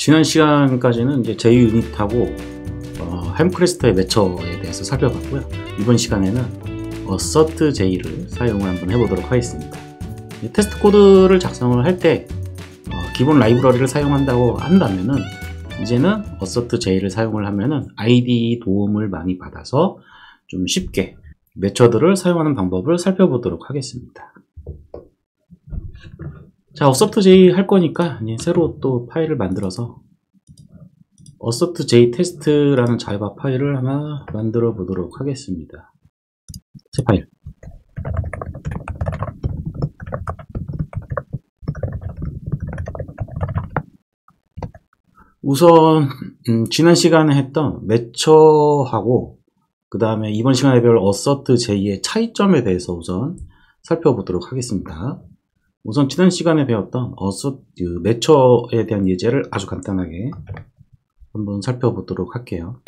지난 시간까지는 이제 JUnit하고 햄크레스트의 매처에 대해서 살펴봤고요. 이번 시간에는 AssertJ를 사용을 한번 해보도록 하겠습니다. 테스트 코드를 작성을 할 때 기본 라이브러리를 사용한다고 한다면은 이제는 AssertJ를 사용을 하면은 IDE 도움을 많이 받아서 좀 쉽게 메처드를 사용하는 방법을 살펴보도록 하겠습니다. 자, AssertJ 할 거니까 이제 새로 또 파일을 만들어서 AssertJ 테스트라는 자바 파일을 하나 만들어 보도록 하겠습니다. 새 파일. 우선 지난 시간에 했던 매처하고 그 다음에 이번 시간에 배울 AssertJ의 차이점에 대해서 우선 살펴보도록 하겠습니다. 우선 지난 시간에 배웠던 매처에 대한 예제를 아주 간단하게 한번 살펴보도록 할게요.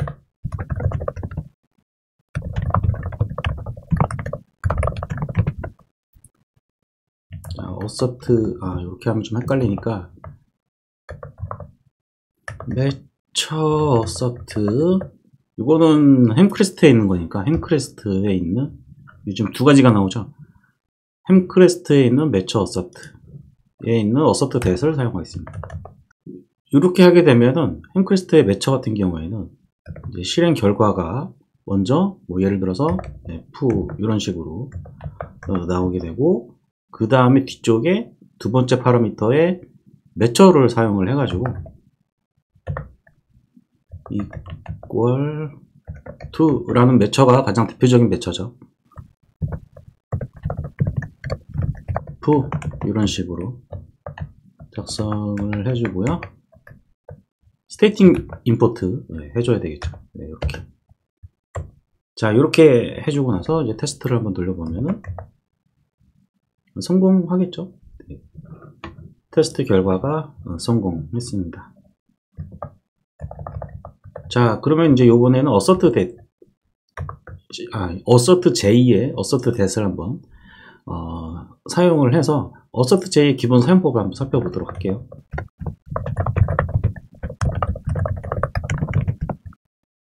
자, 이렇게 하면 좀 헷갈리니까 매처 assert, 이거는 햄크레스트에 있는 거니까 햄크레스트에 있는, 요즘 두 가지가 나오죠. 햄크레스트에 있는 매처 assert에 있는 assert that을 사용하겠습니다. 이렇게 하게 되면은 햄크레스트의 매처 같은 경우에는 이제 실행 결과가 먼저 예를 들어서 F 이런 식으로 나오게 되고, 그 다음에 뒤쪽에 두 번째 파라미터에 매처를 사용을 해가지고 equal to 라는 매처가 가장 대표적인 매처죠. F 이런 식으로 작성을 해주고요. 스테이팅 임포트 해줘야 되겠죠. 네, 이렇게. 자, 이렇게 해주고 나서 이제 테스트를 한번 돌려보면은 성공하겠죠. 네. 테스트 결과가 성공했습니다. 자, 그러면 이제 요번에는 AssertJ의 assert that을 한번 사용을 해서 AssertJ의 기본 사용법을 한번 살펴보도록 할게요.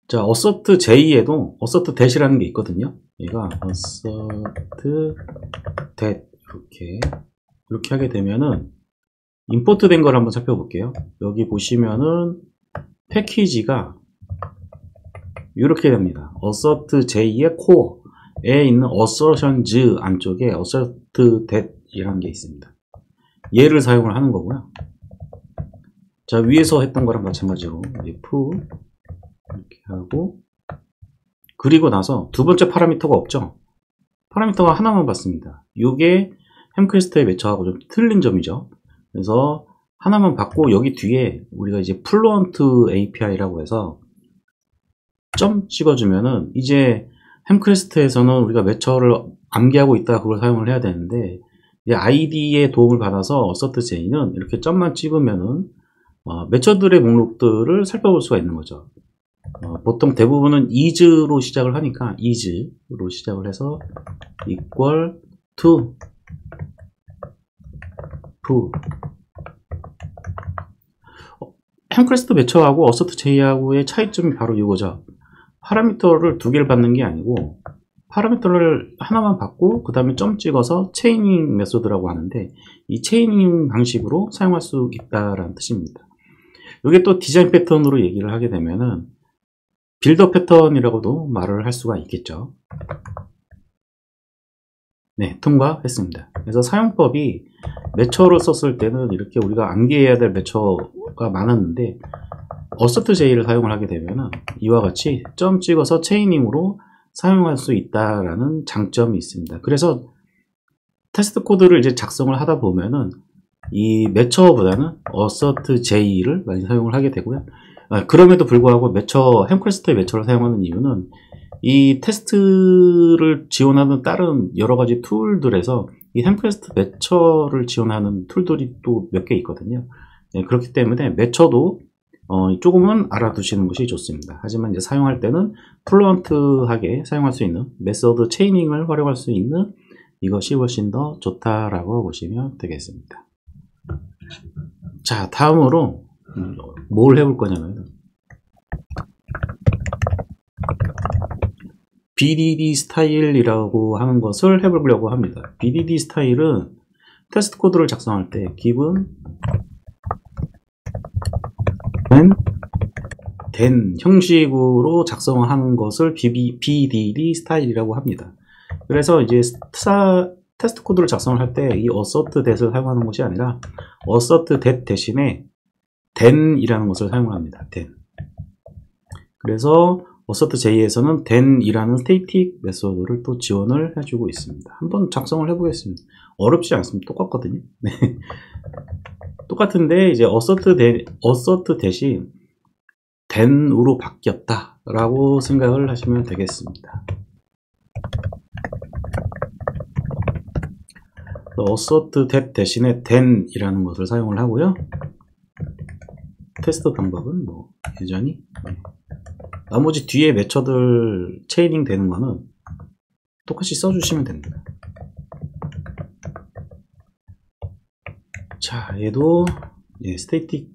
자, AssertJ에도 assert that이라는 게 있거든요. 얘가 assert that 이렇게 하게 되면은 임포트 된 걸 한번 살펴볼게요. 여기 보시면은 패키지가 이렇게 됩니다. AssertJ의 코어에 있는 assertions 안쪽에 assert that 이라는 게 있습니다. 얘를 사용을 하는 거고요. 자, 위에서 했던 거랑 마찬가지로 if 이렇게 하고, 그리고 나서 두 번째 파라미터가 없죠. 파라미터가 하나만 받습니다. 이게 햄크레스트의 매처하고 좀 틀린 점이죠. 그래서 하나만 받고 여기 뒤에 우리가 이제 Fluent API라고 해서 점 찍어주면은 이제 햄크레스트에서는 우리가 매처를 암기하고 있다가 그걸 사용을 해야 되는데, 이제 ID의 도움을 받아서 AssertJ는 이렇게 점만 찍으면은 매처들의 목록들을 살펴볼 수가 있는 거죠. 보통 대부분은 is로 시작을 하니까 is로 시작을 해서 equal to f. 햄크레스트 매처하고 AssertJ하고의 차이점이 바로 이거죠. 파라미터를 두 개를 받는 게 아니고 파라미터를 하나만 받고 그 다음에 점 찍어서 체이닝 메소드라고 하는데, 이 체이닝 방식으로 사용할 수 있다라는 뜻입니다. 이게 또 디자인 패턴으로 얘기를 하게 되면은 빌더 패턴이라고도 말을 할 수가 있겠죠. 네, 통과했습니다. 그래서 사용법이 매처를 썼을 때는 이렇게 우리가 암기해야 될 매처가 많았는데, AssertJ를 사용을 하게 되면은 이와 같이 점 찍어서 체이닝으로 사용할 수 있다라는 장점이 있습니다. 그래서 테스트 코드를 이제 작성을 하다 보면은 이 매처보다는 AssertJ를 많이 사용을 하게 되고요. 그럼에도 불구하고 햄크레스트의 매처를 사용하는 이유는 이 테스트를 지원하는 다른 여러 가지 툴들에서 이 햄크레스트 매처를 지원하는 툴들이 또 몇 개 있거든요. 그렇기 때문에 매처도 조금은 알아두시는 것이 좋습니다. 하지만 이제 사용할 때는 플루언트하게 사용할 수 있는 메소드 체이닝을 활용할 수 있는 이것이 훨씬 더 좋다라고 보시면 되겠습니다. 자, 다음으로 뭘 해볼 거냐면 BDD 스타일이라고 하는 것을 해보려고 합니다. BDD 스타일은 테스트 코드를 작성할 때 given 된 형식으로 작성하는 것을 BDD 스타일이라고 합니다. 그래서 이제 테스트 코드를 작성을 할 때 이 assert that을 사용하는 것이 아니라 assert that 대신에 then이라는 것을 사용합니다. then. 그래서 assert.j에서는 then이라는 static 메소드를 또 지원을 해주고 있습니다. 한번 작성을 해보겠습니다. 어렵지 않습니다. 똑같거든요. 네. 똑같은데 이제 assert that이 then으로 바뀌었다 라고 생각을 하시면 되겠습니다. assert that 대신에 then이라는 것을 사용을 하고요. 테스트 방법은 뭐 여전히 나머지 뒤에 메처들 체이닝 되는 거는 똑같이 써주시면 됩니다. 자, 얘도 스태틱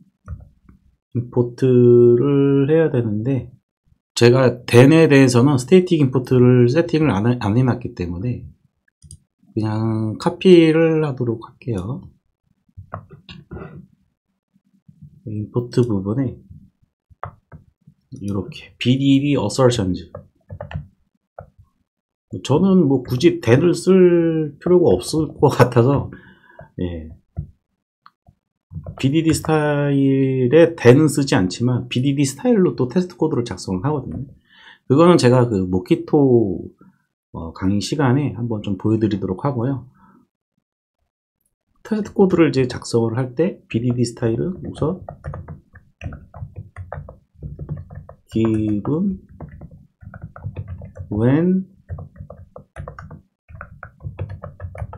임포트를 해야 되는데 제가 then에 대해서는 스태틱 임포트를 세팅을 안 해놨기 때문에 그냥 카피를 하도록 할게요. 임포트 부분에 이렇게 BDD assertions 저는 뭐 굳이 then을 쓸 필요가 없을 것 같아서 BDD 스타일에 then은 쓰지 않지만 BDD 스타일로 또 테스트 코드를 작성을 하거든요. 그거는 제가 그 모키토 강의 시간에 한번 좀 보여드리도록 하고요. 테스트 코드를 이제 작성을 할 때 BDD 스타일은 우선 given when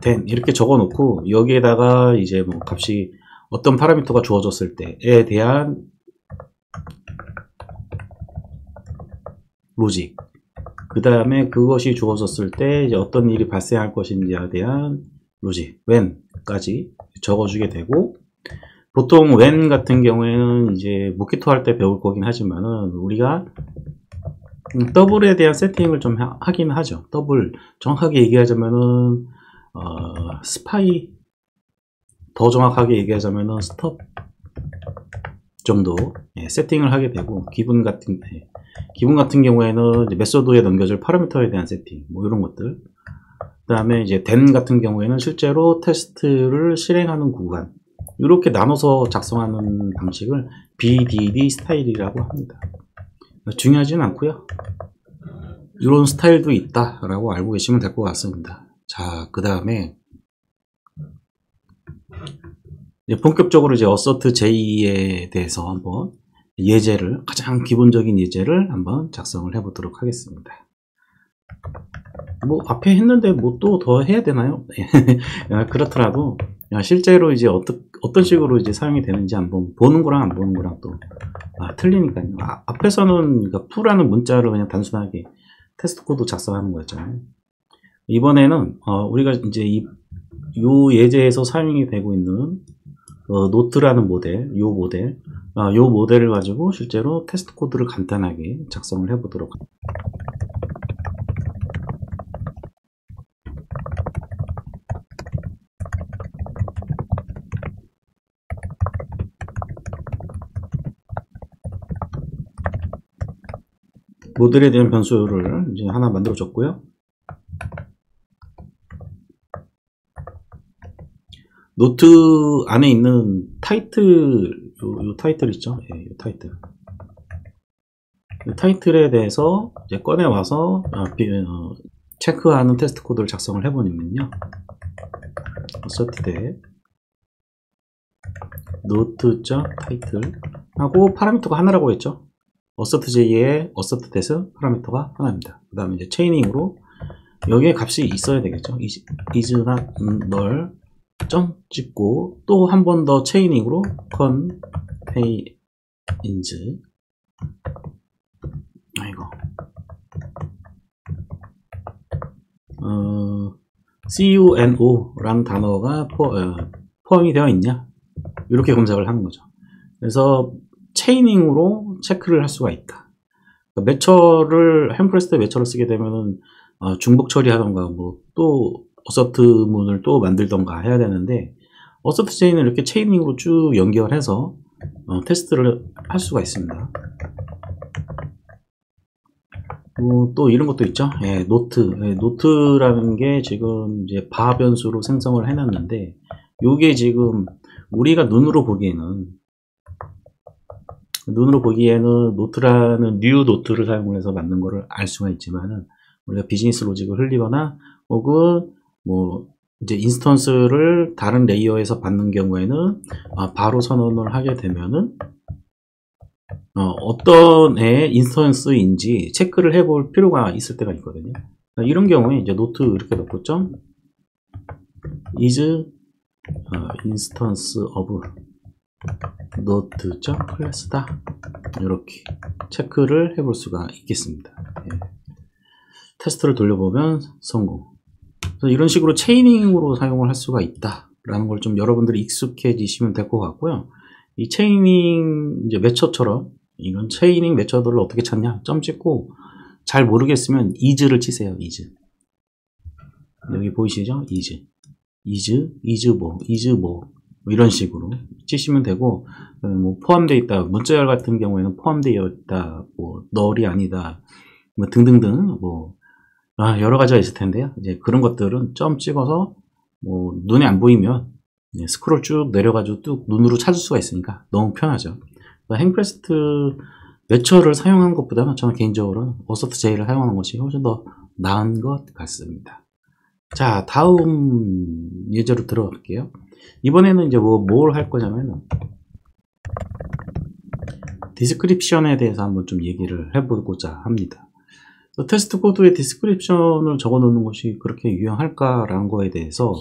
then 이렇게 적어 놓고 여기에다가 이제 뭐 값이 어떤 파라미터가 주어졌을 때에 대한 로직, 그 다음에 그것이 주어졌을 때 이제 어떤 일이 발생할 것인지에 대한 로직, when까지 적어주게 되고, 보통 when 같은 경우에는 이제 모키토 할 때 배울 거긴 하지만은 우리가 더블에 대한 세팅을 좀 하긴 하죠. 더블 정확하게 얘기하자면은 스파이, 더 정확하게 얘기하자면은 스톱 정도 세팅을 하게 되고, 기분 같은 경우에는 이제 메소드에 넘겨줄 파라미터에 대한 세팅, 뭐 이런 것들. 그 다음에 이제 then 같은 경우에는 실제로 테스트를 실행하는 구간, 이렇게 나눠서 작성하는 방식을 BDD 스타일이라고 합니다. 중요하지는 않고요. 이런 스타일도 있다라고 알고 계시면 될 것 같습니다. 자, 그 다음에 본격적으로 이제 assert.j에 대해서 한번 예제를, 가장 기본적인 예제를 한번 작성을 해보도록 하겠습니다. 뭐 앞에 했는데 뭐 또 더 해야 되나요? 그렇더라도 실제로 이제 어떤 식으로 이제 사용이 되는지 한번 보는 거랑 안 보는 거랑 또 틀리니까요. 앞에서는 그러니까 풀라는 문자를 그냥 단순하게 테스트 코드 작성하는 거였잖아요. 이번에는 우리가 이제 요 예제에서 사용이 되고 있는 노트라는 모델, 요 모델을 가지고 실제로 테스트 코드를 간단하게 작성을 해보도록 합니다. 모델에 대한 변수를 이제 하나 만들어 줬고요. 노트 안에 있는 타이틀, 요 타이틀 있죠? 예, 요 타이틀. 이 타이틀에 대해서 이제 꺼내 와서 체크하는 테스트 코드를 작성을 해보면요. assert that note.title 하고 파라미터가 하나라고 했죠. assert.j의 assert that 파라미터가 하나입니다. 그 다음에 이제 체이닝으로 여기에 값이 있어야 되겠죠. is not null 점 찍고 또 한 번 더 체이닝으로 contains CUNO 라는 단어가 포함이 되어 있냐, 이렇게 검색을 하는 거죠. 그래서 체이닝으로 체크를 할 수가 있다. 그러니까 매처를 햄프레스트 매처를 쓰게 되면은 중복 처리하던가 뭐 또 어서트문을 또 만들던가 해야 되는데 어서트 체인을 이렇게 체이닝으로 쭉 연결해서 테스트를 할 수가 있습니다. 또 이런 것도 있죠. 예, 노트. 예, 노트라는 게 지금 이제 바 변수로 생성을 해놨는데, 요게 지금 우리가 눈으로 보기에는 노트라는 뉴 노트를 사용해서 만든 거를 알 수가 있지만은, 우리가 비즈니스 로직을 흘리거나 혹은 뭐 이제 인스턴스를 다른 레이어에서 받는 경우에는 바로 선언을 하게 되면은 어떤 애 인스턴스인지 체크를 해볼 필요가 있을 때가 있거든요. 이런 경우에 이제 노트 이렇게 넣고 점 is instance of note.class다 이렇게 체크를 해볼 수가 있겠습니다. 예. 테스트를 돌려보면 성공. 그래서 이런 식으로 체이닝으로 사용을 할 수가 있다라는 걸 좀 여러분들이 익숙해지시면 될 것 같고요. 이 체이닝 이제 매처처럼 이런 체이닝 매처들을 어떻게 찾냐? 점 찍고 잘 모르겠으면 is를 치세요. is. 여기 보이시죠? is 뭐 이런 식으로 치시면 되고, 뭐 포함되어 있다. 문자열 같은 경우에는 포함되어 있다. 뭐 널이 아니다. 뭐 등등등 뭐 여러 가지가 있을 텐데요. 이제 그런 것들은 점 찍어서 뭐 눈에 안 보이면 스크롤 쭉 내려가지고 뚝 눈으로 찾을 수가 있으니까 너무 편하죠. 행프레스트 매처를 사용한 것보다는 저는 개인적으로 어서트 J를 사용하는 것이 훨씬 더 나은 것 같습니다. 자, 다음 예제로 들어갈게요. 이번에는 이제 뭘 할 거냐면 디스크립션에 대해서 한번 좀 얘기를 해보고자 합니다. 테스트 코드에 디스크립션을 적어 놓는 것이 그렇게 유용할까라는 거에 대해서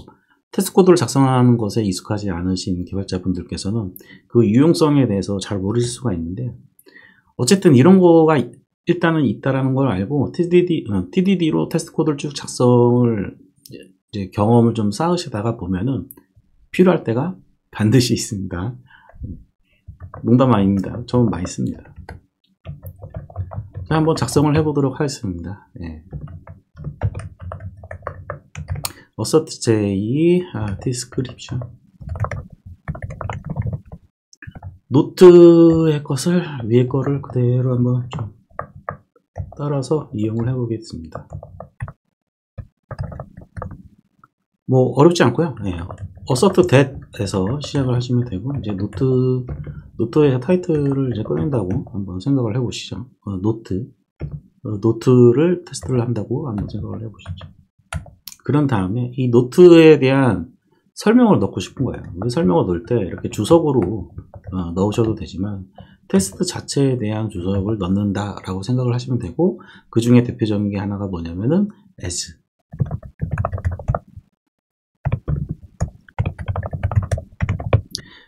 테스트 코드를 작성하는 것에 익숙하지 않으신 개발자분들께서는 그 유용성에 대해서 잘 모르실 수가 있는데, 어쨌든 이런 거가 일단은 있다라는 걸 알고 TDD로 테스트 코드를 쭉 작성을 이제 경험을 좀 쌓으시다가 보면은 필요할 때가 반드시 있습니다. 농담 아닙니다. 저는 많이 씁니다. 자, 한번 작성을 해보도록 하겠습니다. 예. assert J description 노트의 것을 위에 거를 그대로 한번 좀 따라서 이용을 해보겠습니다. 뭐 어렵지 않고요. 예. assert that에서 시작을 하시면 되고, 이제 노트의 타이틀을 이제 꺼낸다고 한번 생각을 해보시죠. 노트를 테스트를 한다고 한번 생각을 해보시죠. 그런 다음에 이 노트에 대한 설명을 넣고 싶은 거예요. 이 설명을 넣을 때 이렇게 주석으로 넣으셔도 되지만 테스트 자체에 대한 주석을 넣는다라고 생각을 하시면 되고, 그 중에 대표적인 게 하나가 뭐냐면은 as.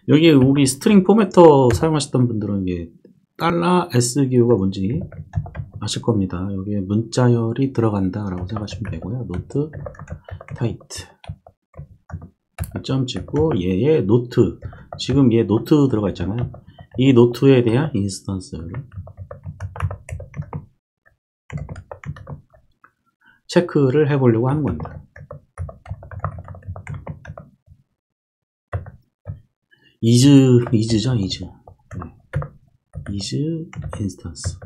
여기 우리 스트링 포매터 사용하셨던 분들은 이게 $s 기호가 뭔지 아실 겁니다. 여기에 문자열이 들어간다 라고 생각하시면 되고요. 노트 타이트 점 찍고 얘의 노트, 지금 얘 노트 들어가 있잖아요. 이 노트에 대한 인스턴스를 체크를 해보려고 하는 겁니다. is죠, is. is instance.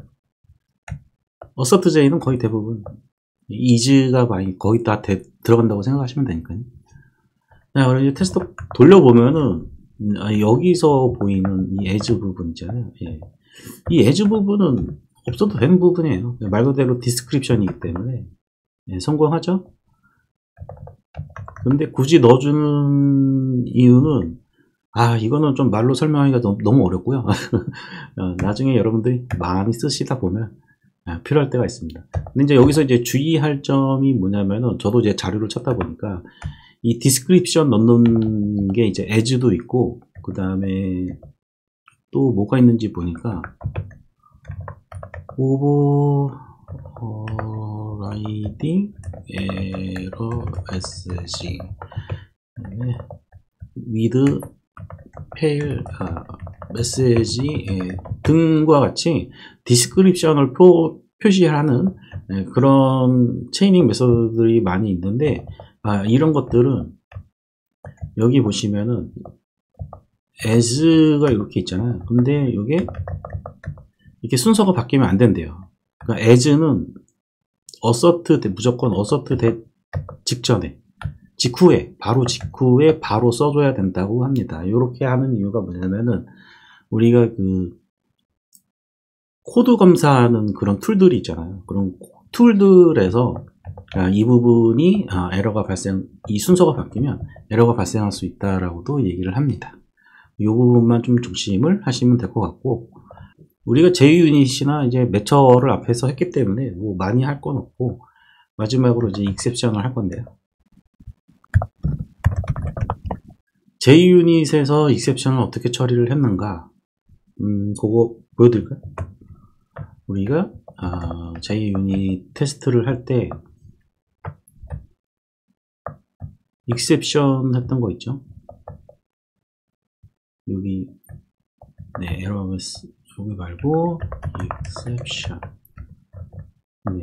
assert J는 거의 대부분 is가 많이 거의 다 들어간다고 생각하시면 되니까요. 자, 그럼 이제 테스트 돌려보면은 여기서 보이는 이 as 부분 있잖아요. 예. 이 as 부분은 없어도 되는 부분이에요. 말 그대로 디스크립션이기 때문에 성공하죠. 근데 굳이 넣어주는 이유는 이거는 좀 말로 설명하기가 너무 어렵고요. 나중에 여러분들이 많이 쓰시다 보면 필요할 때가 있습니다. 근데 이제 여기서 이제 주의할 점이 뭐냐면은, 저도 이제 자료를 찾다 보니까 이 디스크립션 넣는 게 이제 as도 있고, 그 다음에 또 뭐가 있는지 보니까 overriding error message with fail 메시지 등과 같이 디스크립션을 표시하는 그런 체이닝 메소드들이 많이 있는데, 이런 것들은 여기 보시면은 as가 이렇게 있잖아요. 근데 이게 이렇게 순서가 바뀌면 안 된대요. 그러니까 as는 assert 무조건 assert 직후에 바로 써줘야 된다고 합니다. 이렇게 하는 이유가 뭐냐면은 우리가 그 코드 검사하는 그런 툴들이 있잖아요. 그런 툴들에서 이 부분이 이 순서가 바뀌면 에러가 발생할 수 있다라고도 얘기를 합니다. 이 부분만 좀 조심을 하시면 될 것 같고, 우리가 JUnit이나 이제 매처를 앞에서 했기 때문에 뭐 많이 할 건 없고, 마지막으로 이제 익셉션을 할 건데요. JUnit에서 익셉션을 어떻게 처리를 했는가, 그거 보여드릴까요? 우리가 JUnit 테스트를 할 때 익셉션 했던 거 있죠? 여기 에러메스 여기 말고 exception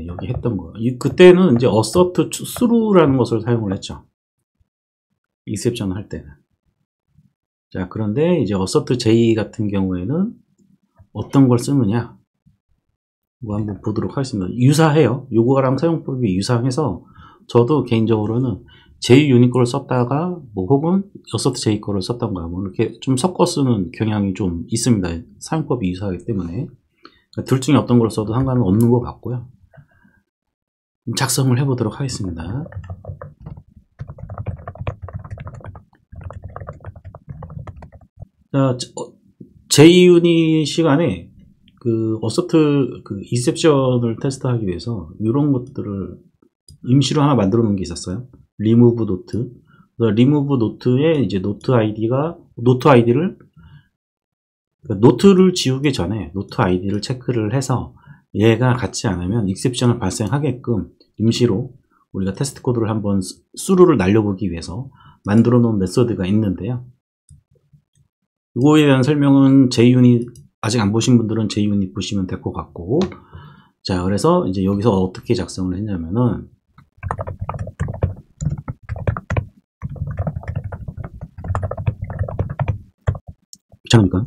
여기 했던 거, 그때는 이제 assert through라는 것을 사용을 했죠. exception 할 때는. 자, 그런데 이제 assert j 같은 경우에는 어떤 걸 쓰느냐, 이거 한번 보도록 하겠습니다. 유사해요. 요거랑 사용법이 유사해서 저도 개인적으로는 JUnit 거를 썼다가 뭐 혹은 assert j 거를 썼던가 뭐 이렇게 좀 섞어 쓰는 경향이 좀 있습니다. 사용법이 유사하기 때문에 둘 중에 어떤 걸 써도 상관은 없는 것 같고요. 작성을 해보도록 하겠습니다. 자, JUnit 시간에 그 assert exception을 테스트하기 위해서 이런 것들을 임시로 하나 만들어 놓은 게 있었어요. remove note. remove note에 이제 note id를 노트를 지우기 전에 노트 아이디를 체크를 해서 얘가 같지 않으면 익셉션을 발생하게끔 임시로 우리가 테스트 코드를 한번 수루를 날려보기 위해서 만들어 놓은 메소드가 있는데요. 이거에 대한 설명은 JUnit 아직 안 보신 분들은 JUnit 보시면 될 것 같고, 자, 그래서 이제 여기서 어떻게 작성을 했냐면은 귀찮으니까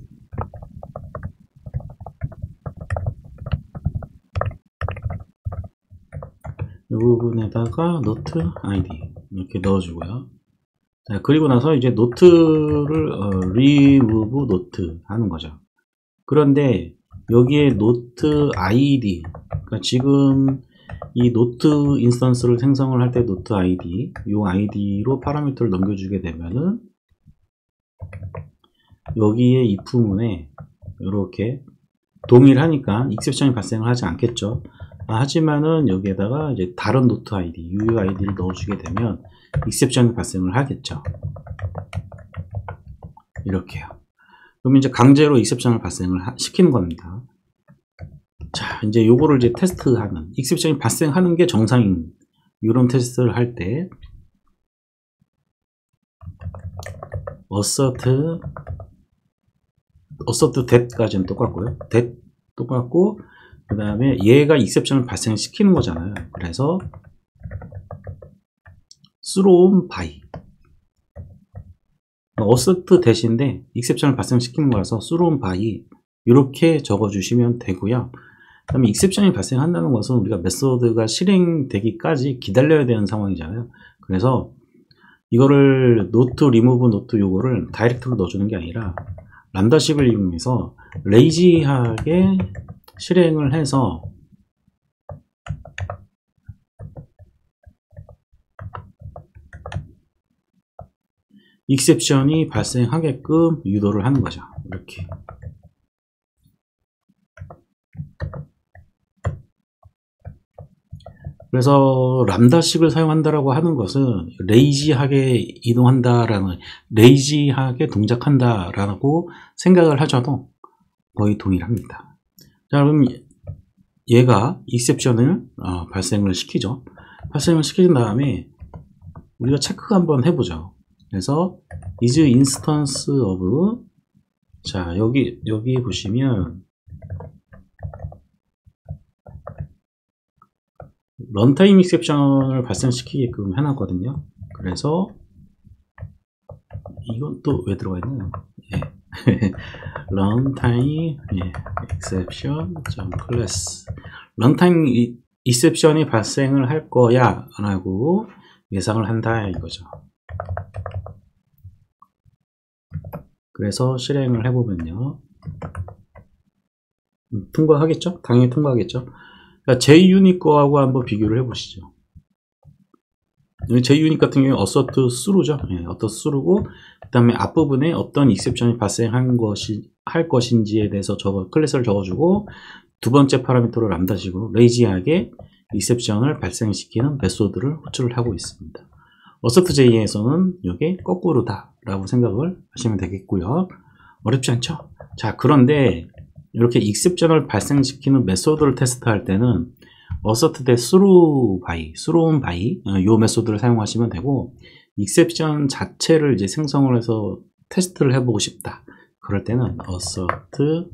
이 부분에다가 note id 이렇게 넣어주고요. 자, 그리고 나서 이제 노트를 remove note 하는 거죠. 그런데 여기에 note id, 그러니까 지금 이 노트 인스턴스를 생성을 할 때 노트 id, 이 id로 파라미터를 넘겨주게 되면은 여기에 if문에 이렇게 동일하니까 익셉션이 발생을 하지 않겠죠. 하지만은 여기에다가 이제 다른 노트 id, UUID를 넣어주게 되면 익셉션이 발생을 하겠죠. 이렇게요. 그럼 이제 강제로 익셉션을 발생을 시키는 겁니다. 자, 이제 요거를 이제 테스트하는, 익셉션이 발생하는 게 정상인 이런 테스트를 할 때 assert that까지는 똑같고요. that 똑같고, 그 다음에 얘가 익셉션을 발생시키는 거잖아요. 그래서 thrown by assert that인데 익셉션을 발생시키는 거라서 thrown by 이렇게 적어주시면 되고요. 그 다음에 익셉션이 발생한다는 것은 우리가 메소드가 실행되기까지 기다려야 되는 상황이잖아요. 그래서 이거를 note remove note 요거를 다이렉트로 넣어주는 게 아니라 람다식을 이용해서 레이지하게 실행을 해서 익셉션이 발생하게끔 유도를 하는 거죠. 이렇게. 그래서 람다식을 사용한다라고 하는 것은 레이지하게 이동한다라는, 레이지하게 동작한다라고 생각을 하셔도 거의 동일합니다. 자, 그럼 얘가 익셉션을 발생을 시키죠. 발생을 시킨 다음에 우리가 체크 한번 해보죠. 그래서 is instance of 자, 여기 보시면 런타임 익셉션을 발생시키게끔 해놨거든요. 그래서 이건 또 왜 들어가 있나요? 예. runtime exception class 런타임 익셉션이 발생을 할 거야 라고 예상을 한다 이거죠. 그래서 실행을 해보면요, 통과하겠죠? 당연히 통과하겠죠? 그러니까 JUnit 거하고 한번 비교를 해보시죠. JUnit 같은 경우에 assert through죠. 예, assert through고, 그 다음에 앞부분에 어떤 익셉션이 발생한 할 것인지에 대해서 클래스를 적어주고, 두 번째 파라미터를 람다식으로 레이지하게 익셉션을 발생시키는 메소드를 호출을 하고 있습니다. assert.j에서는 이게 거꾸로다 라고 생각을 하시면 되겠고요. 어렵지 않죠? 자, 그런데 이렇게 익셉션을 발생시키는 메소드를 테스트할 때는 assert 대 thrown by 이 메소드를 사용하시면 되고, 익셉션 자체를 이제 생성을 해서 테스트를 해보고 싶다 그럴 때는 assert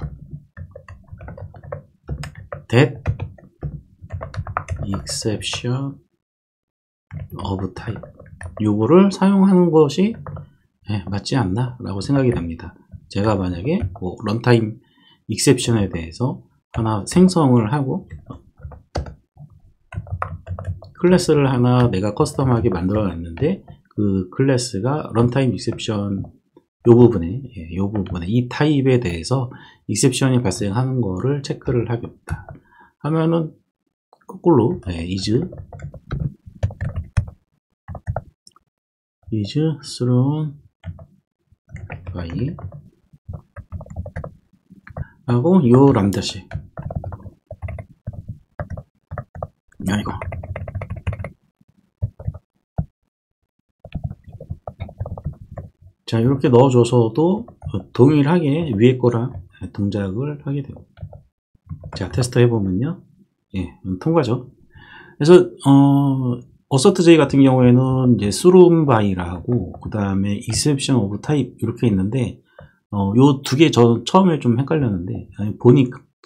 that exception of type 요거를 사용하는 것이 맞지 않나 라고 생각이 됩니다. 제가 만약에 런타임 익셉션에 대해서 하나 생성을 하고 클래스를 하나 내가 커스텀하게 만들어 놨는데, 그 클래스가 런타임 익셉션 요 부분에 이 타입에 대해서 익셉션이 발생하는 거를 체크를 하겠다 하면은 거꾸로 is thrown by 하고 요 람다식 이거 자, 이렇게 넣어줘서도 동일하게 위에 거랑 동작을 하게 되고, 자, 테스트 해보면요, 예, 통과죠. 그래서 assert.j 같은 경우에는 이제 thrown by라고, 그 다음에 exception of type 이렇게 있는데, 요 두 개 저 처음에 좀 헷갈렸는데,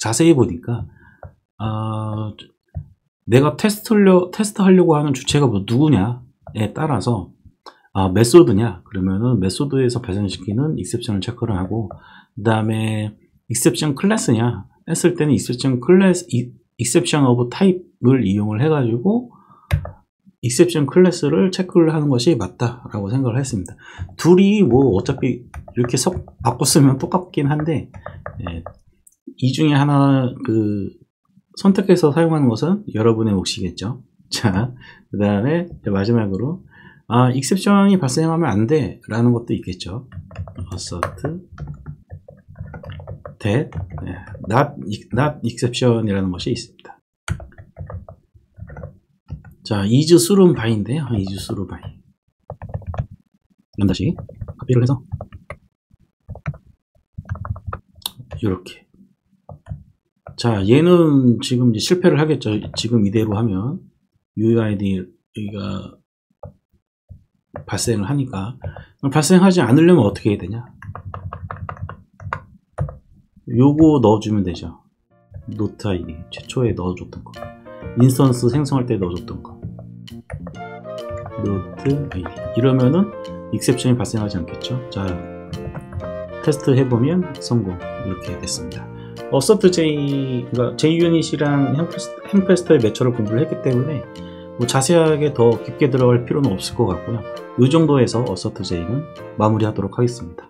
자세히 보니까 내가 테스트하려고 하는 주체가 누구냐에 따라서 메소드냐 그러면은 메소드에서 발생시키는 익셉션을 체크를 하고, 그 다음에 익셉션 클래스냐 했을 때는 익셉션 오브 타입을 이용을 해가지고 익셉션 클래스를 체크를 하는 것이 맞다라고 생각을 했습니다. 둘이 뭐 어차피 이렇게 바꿔 쓰면 똑같긴 한데, 이 중에 하나 선택해서 사용하는 것은 여러분의 몫이겠죠. 자, 그 다음에 마지막으로 익셉션이 발생하면 안 돼 라는 것도 있겠죠. assert that not exception 이라는 것이 있습니다. 자, is thrown by인데요. is thrown by 다시 카피를 해서 이렇게, 자, 얘는 지금 이제 실패를 하겠죠. 지금 이대로 하면 UID가 발생을 하니까. 발생하지 않으려면 어떻게 해야 되냐, 요거 넣어주면 되죠. 노트 아이디 최초에 넣어줬던 거, 인스턴스 생성할 때 넣어줬던 거, 노트 아이디 이러면은 익셉션이 발생하지 않겠죠. 자, 테스트 해보면 성공. 이렇게 됐습니다. assert.j, 그러니까 JUnit이랑 햄페스터의 매처를 공부를 했기 때문에 뭐 자세하게 더 깊게 들어갈 필요는 없을 것 같고요. 이 정도에서 assert.j는 마무리하도록 하겠습니다.